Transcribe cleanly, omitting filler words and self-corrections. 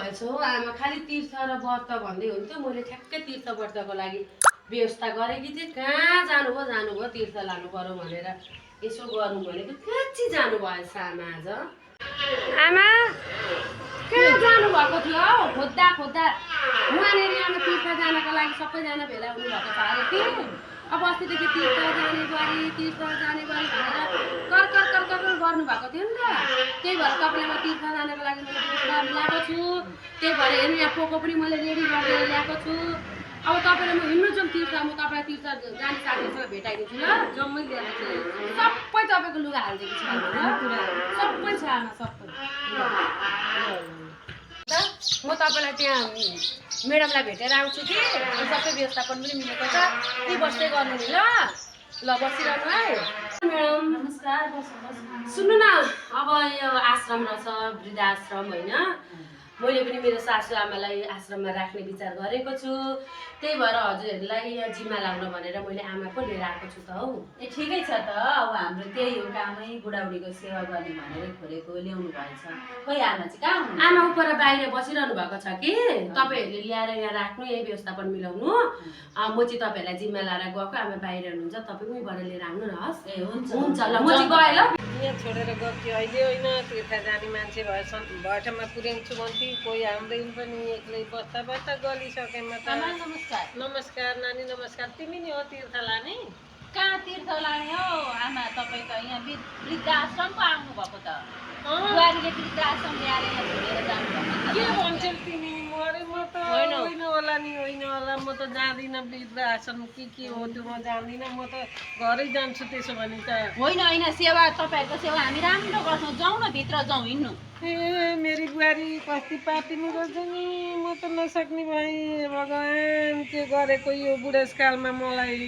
भएछ हो आमा खालि तीर्थ र व्रत भन्दै हुन्थ्यो मैले ठ्याक्कै तीर्थ व्रतको लागि व्यवस्था गरेकी थिएँ कहाँ जानुभयो तीर्थ लानु पर्यो भनेर यसो गर्नु भनेको कहाँ जानु भएछ आमा आज आमा कहाँ जानुभएको थियो हौ खोज्दा खोज्दा उहाँनिर आमा तीर्थ जानको लागि सबैजना भेला हुनुभएको छ अरे कि अब अस्तिदेखि तीर्थ जाने बारी भनेर कर कर कर कर गर्नुभएको थियो नि त त्यही भएर तपाईँलाई म तीर्थ जानको लागि मैले व्यवस्था ल्याएको छु त्यही भएर हेर्नु यहाँ पोको पनि मैले रेडी गरेर ल्याएको छु अब तपाईँलाई म हिँड्नु जाउँ तीर्थ म तपाईँलाई तीर्थ जाने साथीहरूसँग भेटाइदिन्छु ल जम्मै ल्याएको छु सबै तपाईँको लुगा हालिदिएको छु सबै छ आमा सबै म तपाईँलाई त्यहाँ म्याडमलाई भेटेर आउँछु कि सबै व्यवस्थापन पनि मिलेको छ त्यही बस्दै गर्नु नि ल बसिरहनु है म्याडम नमस्कार सुन्नु न अब यो आश्रम रहेछ वृद्धाश्रम होइन मैले पनि मेरो सासू आमालाई आश्रममा राख्ने विचार गरेको छु त्यही भएर हजुरहरूलाई यहाँ जिम्मा लाउन भनेर मैले आमा पो लिएर आएको छु त हौ ए ठिकै छ त अब हाम्रो त्यही हो कामै बुढाबुढीको सेवा गर्ने भनेर खोलेको ल्याउनु भएछ खोइ आमा चाहिँ कहाँ हुनुहुन्छ आमा उपर बाहिर बसिरहनु भएको छ कि तपाईँहरूले ल्याएर यहाँ राख्नु यही व्यवस्थापन मिलाउनु म चाहिँ तपाईँहरूलाई जिम्मा लाएर गएको आमा बाहिर हुनुहुन्छ तपाईँ उहीँबाट लिएर आउनु न हस् ए हुन्छ हुन्छ ल म चाहिँ गएँ ल यहाँ छोडेर गएको अहिले होइन तीर्थ जाने मान्छे भएछन् भएठाउँमा पुर्याउँछु भन्थे कोही आउँदैन पनि एक्लै बस्दा बस्दा गलिसकेँ म त नमस्कार नमस्कार नानी नमस्कार तिमी नि हो तीर्थ लाने कहाँ तीर्थ लाने हो आमा तपाईँ त यहाँ वृद्धाश्रम पो आउनु भएको त बुहारीले वृद्धाश्रम ल्याएर यहाँ छोडेर जानुभएको के भन्छौ तिमी मरे म त होइन होला नि होइन होला म त जाँदिनँ वृद्धाश्रम के हो त्यो म जान्दिनँ म त घरै जान्छु त्यसो भने त होइन होइन सेवा तपाईँहरूको सेवा हामी राम्रो गर्छौँ जाउँ न भित्र जाउँ हिँड्नु ए मेरी बुहारी कति पापिनु रहेछ नि म त नसक्ने भएँ भगवान् के गरेको यो बुढेसकालमा मलाई